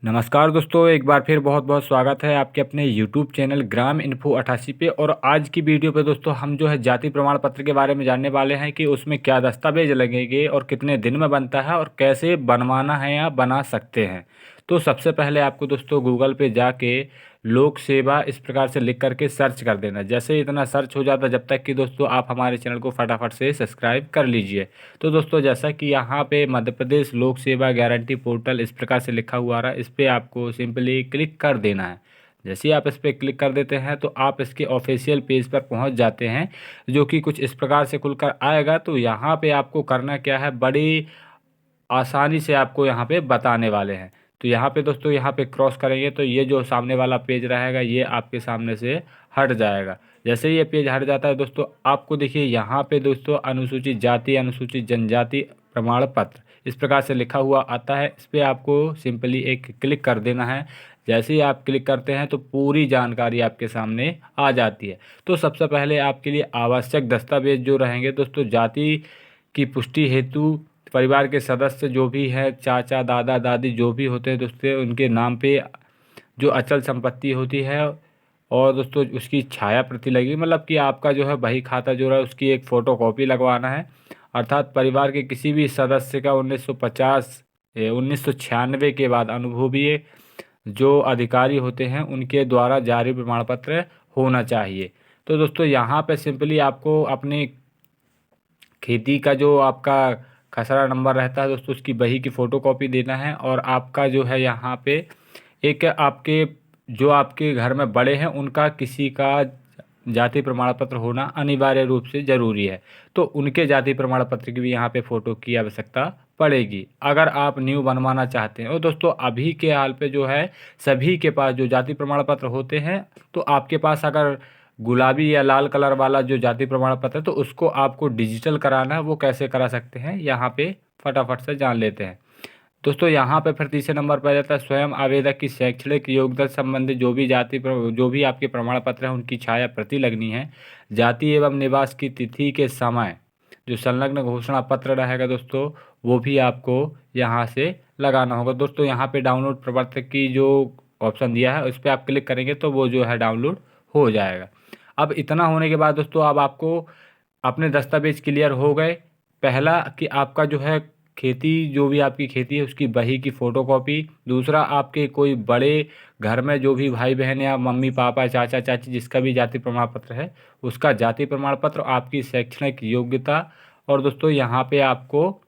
नमस्कार दोस्तों, एक बार फिर बहुत बहुत स्वागत है आपके अपने YouTube चैनल ग्राम इन्फो 88 पे। और आज की वीडियो पे दोस्तों हम जो है जाति प्रमाण पत्र के बारे में जानने वाले हैं कि उसमें क्या दस्तावेज लगेंगे और कितने दिन में बनता है और कैसे बनवाना है या बना सकते हैं। तो सबसे पहले आपको दोस्तों गूगल पे जाके लोक सेवा इस प्रकार से लिख करके सर्च कर देना। जैसे इतना सर्च हो जाता जब तक कि दोस्तों आप हमारे चैनल को फटाफट से सब्सक्राइब कर लीजिए। तो दोस्तों जैसा कि यहाँ पे मध्य प्रदेश लोक सेवा गारंटी पोर्टल इस प्रकार से लिखा हुआ रहा, इस पर आपको सिंपली क्लिक कर देना है। जैसे ही आप इस पर क्लिक कर देते हैं तो आप इसके ऑफिशियल पेज पर पहुंच जाते हैं, जो कि कुछ इस प्रकार से खुलकर आएगा। तो यहाँ पे आपको करना क्या है, बड़ी आसानी से आपको यहाँ पे बताने वाले हैं। तो यहाँ पे दोस्तों यहाँ पे क्रॉस करेंगे तो ये जो सामने वाला पेज रहेगा ये आपके सामने से हट जाएगा। जैसे ही ये पेज हट जाता है दोस्तों, आपको देखिए यहाँ पे दोस्तों अनुसूचित जाति अनुसूचित जनजाति प्रमाण पत्र इस प्रकार से लिखा हुआ आता है। इस पर आपको सिंपली एक क्लिक कर देना है। जैसे ही आप क्लिक करते हैं तो पूरी जानकारी आपके सामने आ जाती है। तो सबसे पहले आपके लिए आवश्यक दस्तावेज जो रहेंगे दोस्तों, जाति की पुष्टि हेतु परिवार के सदस्य जो भी है, चाचा दादा दादी जो भी होते हैं दोस्तों, उनके नाम पे जो अचल संपत्ति होती है और दोस्तों उसकी छाया प्रति लगेगी। मतलब कि आपका जो है बही खाता जो रहा है उसकी एक फ़ोटो कॉपी लगवाना है। अर्थात परिवार के किसी भी सदस्य का 1996 के बाद अनुभवीय जो अधिकारी होते हैं उनके द्वारा जारी प्रमाण पत्र होना चाहिए। तो दोस्तों यहाँ पे सिंपली आपको अपने खेती का जो आपका खसरा नंबर रहता है दोस्तों, उसकी बही की फ़ोटोकॉपी देना है। और आपका जो है यहाँ पे एक आपके जो आपके घर में बड़े हैं उनका किसी का जाति प्रमाण पत्र होना अनिवार्य रूप से ज़रूरी है। तो उनके जाति प्रमाण पत्र की भी यहाँ पे फ़ोटो की आवश्यकता पड़ेगी अगर आप न्यू बनवाना चाहते हैं। और दोस्तों अभी के हाल पे जो है सभी के पास जो जाति प्रमाण पत्र होते हैं, तो आपके पास अगर गुलाबी या लाल कलर वाला जो जाति प्रमाण पत्र है तो उसको आपको डिजिटल कराना है। वो कैसे करा सकते हैं यहाँ पे फटाफट से जान लेते हैं। दोस्तों यहाँ पे फिर तीसरे नंबर पर आ जाता है स्वयं आवेदक की शैक्षणिक योग्यता संबंधी जो भी जो भी आपके प्रमाण पत्र हैं उनकी छाया प्रति लगनी है। जाति एवं निवास की तिथि के समय जो संलग्न घोषणा पत्र रहेगा दोस्तों, वो भी आपको यहाँ से लगाना होगा। दोस्तों यहाँ पे डाउनलोड प्रपत्र की जो ऑप्शन दिया है उस पर आप क्लिक करेंगे तो वो जो है डाउनलोड हो जाएगा। अब इतना होने के बाद दोस्तों अब आपको अपने दस्तावेज क्लियर हो गए। पहला कि आपका जो है खेती जो भी आपकी खेती है उसकी बही की फ़ोटोकॉपी। दूसरा आपके कोई बड़े घर में जो भी भाई बहन या मम्मी पापा चाचा चाची जिसका भी जाति प्रमाण पत्र है उसका जाति प्रमाण पत्र, आपकी शैक्षणिक योग्यता और दोस्तों यहाँ पे आपको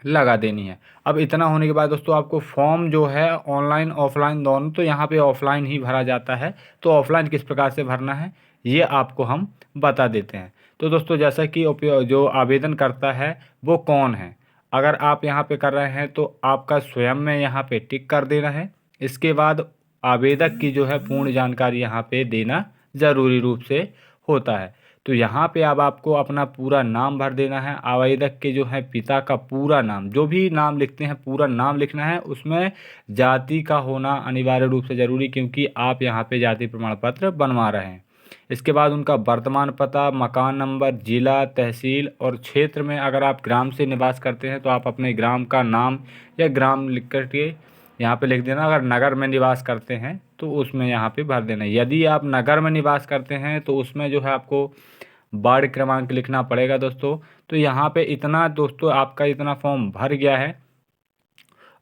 लगा देनी है। अब इतना होने के बाद दोस्तों आपको फॉर्म जो है ऑनलाइन ऑफलाइन दोनों, तो यहाँ पे ऑफलाइन ही भरा जाता है। तो ऑफलाइन किस प्रकार से भरना है ये आपको हम बता देते हैं। तो दोस्तों जैसा कि जो आवेदन करता है वो कौन है, अगर आप यहाँ पे कर रहे हैं तो आपका स्वयं में यहाँ पे टिक कर देना है। इसके बाद आवेदक की जो है पूर्ण जानकारी यहाँ पे देना ज़रूरी रूप से होता है। तो यहाँ पे अब आपको अपना पूरा नाम भर देना है। आवेदक के जो है पिता का पूरा नाम, जो भी नाम लिखते हैं पूरा नाम लिखना है। उसमें जाति का होना अनिवार्य रूप से ज़रूरी, क्योंकि आप यहाँ पे जाति प्रमाण पत्र बनवा रहे हैं। इसके बाद उनका वर्तमान पता, मकान नंबर, जिला, तहसील और क्षेत्र में अगर आप ग्राम से निवास करते हैं तो आप अपने ग्राम का नाम या ग्राम लिख कर के यहाँ पे लिख देना। अगर नगर में निवास करते हैं तो उसमें यहाँ पे भर देना। यदि आप नगर में निवास करते हैं तो उसमें जो है आपको वार्ड क्रमांक लिखना पड़ेगा दोस्तों। तो यहाँ पे इतना दोस्तों आपका इतना फॉर्म भर गया है।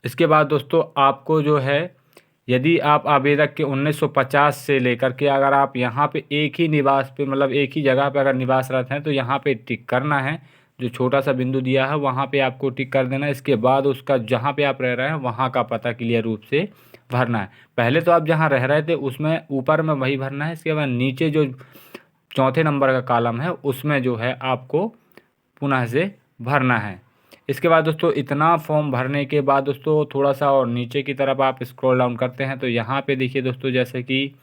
इसके बाद दोस्तों आपको जो है यदि आप आवेदक के 1950 से लेकर के अगर आप यहाँ पे एक ही निवास पे मतलब एक ही जगह पे अगर निवासरत हैं तो यहाँ पे टिक करना है। जो छोटा सा बिंदु दिया है वहाँ पे आपको टिक कर देना है। इसके बाद उसका जहाँ पे आप रह रहे हैं वहाँ का पता क्लियर रूप से भरना है। पहले तो आप जहाँ रह रहे थे उसमें ऊपर में वही भरना है। इसके बाद नीचे जो चौथे नंबर का कॉलम है उसमें जो है आपको पुनः से भरना है। इसके बाद दोस्तों इतना फॉर्म भरने के बाद दोस्तों थोड़ा सा और नीचे की तरफ आप स्क्रॉल डाउन करते हैं तो यहाँ पे देखिए दोस्तों जैसे कि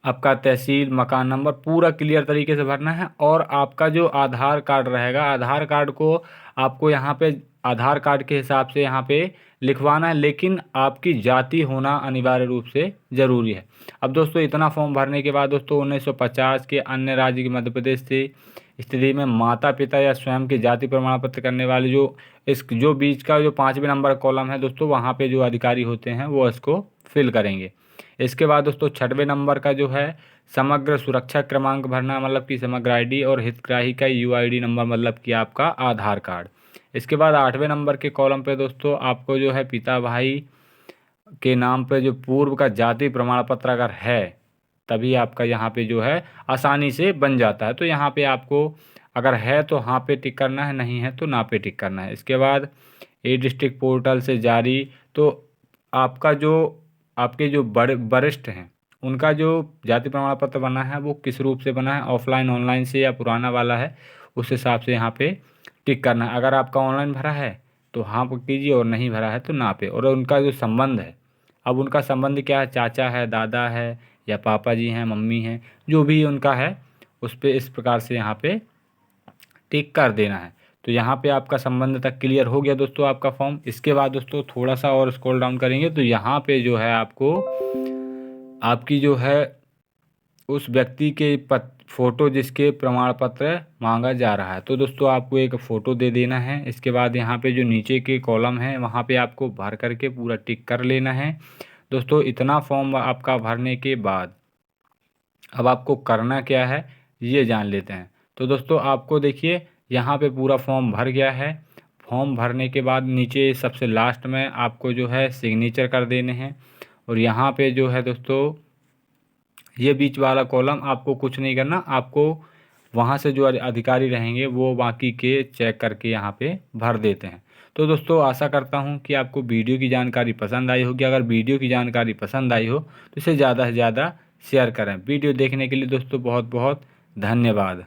आपका तहसील, मकान नंबर पूरा क्लियर तरीके से भरना है। और आपका जो आधार कार्ड रहेगा, आधार कार्ड को आपको यहाँ पे आधार कार्ड के हिसाब से यहाँ पे लिखवाना है, लेकिन आपकी जाति होना अनिवार्य रूप से ज़रूरी है। अब दोस्तों इतना फॉर्म भरने के बाद दोस्तों 1950 के अन्य राज्य के मध्य प्रदेश से स्थिति में माता पिता या स्वयं के जाति प्रमाण पत्र करने वाले जो बीच का जो 5वें नंबर कॉलम है दोस्तों, वहाँ पे जो अधिकारी होते हैं वो इसको फिल करेंगे। इसके बाद दोस्तों 6वें नंबर का जो है समग्र सुरक्षा क्रमांक भरना, मतलब कि समग्र आईडी, और हितग्राही का यूआईडी नंबर, मतलब कि आपका आधार कार्ड। इसके बाद 8वें नंबर के कॉलम पे दोस्तों आपको जो है पिता भाई के नाम पे जो पूर्व का जाति प्रमाण पत्र अगर है, तभी आपका यहाँ पे जो है आसानी से बन जाता है। तो यहाँ पे आपको अगर है तो हाँ पे टिक करना है, नहीं है तो ना पे टिक करना है। इसके बाद ई डिस्ट्रिक्ट पोर्टल से जारी, तो आपका जो आपके जो वरिष्ठ हैं उनका जो जाति प्रमाण पत्र बना है वो किस रूप से बना है, ऑफलाइन, ऑनलाइन से, या पुराना वाला है, उस हिसाब से यहाँ पे टिक करना है। अगर आपका ऑनलाइन भरा है तो हाँ पे कीजिए, और नहीं भरा है तो ना पे। और उनका जो संबंध है, अब उनका संबंध क्या है, चाचा है, दादा है, या पापा जी हैं, मम्मी हैं, जो भी उनका है उस पर इस प्रकार से यहाँ पे टिक कर देना है। तो यहाँ पे आपका संबंध तक क्लियर हो गया दोस्तों आपका फॉर्म। इसके बाद दोस्तों थोड़ा सा और स्क्रॉल डाउन करेंगे तो यहाँ पे जो है आपको आपकी जो है उस व्यक्ति के फ़ोटो जिसके प्रमाण पत्र मांगा जा रहा है, तो दोस्तों आपको एक फ़ोटो दे देना है। इसके बाद यहाँ पे जो नीचे के कॉलम है वहाँ पे आपको भर करके पूरा टिक कर लेना है। दोस्तों इतना फॉर्म आपका भरने के बाद अब आपको करना क्या है ये जान लेते हैं। तो दोस्तों आपको देखिए यहाँ पे पूरा फॉर्म भर गया है। फॉर्म भरने के बाद नीचे सबसे लास्ट में आपको जो है सिग्नेचर कर देने हैं, और यहाँ पे जो है दोस्तों ये बीच वाला कॉलम आपको कुछ नहीं करना, आपको वहाँ से जो अधिकारी रहेंगे वो बाकी के चेक करके यहाँ पे भर देते हैं। तो दोस्तों आशा करता हूँ कि आपको वीडियो की जानकारी पसंद आई होगी। अगर वीडियो की जानकारी पसंद आई हो तो इसे ज़्यादा से ज़्यादा शेयर करें। वीडियो देखने के लिए दोस्तों बहुत बहुत धन्यवाद।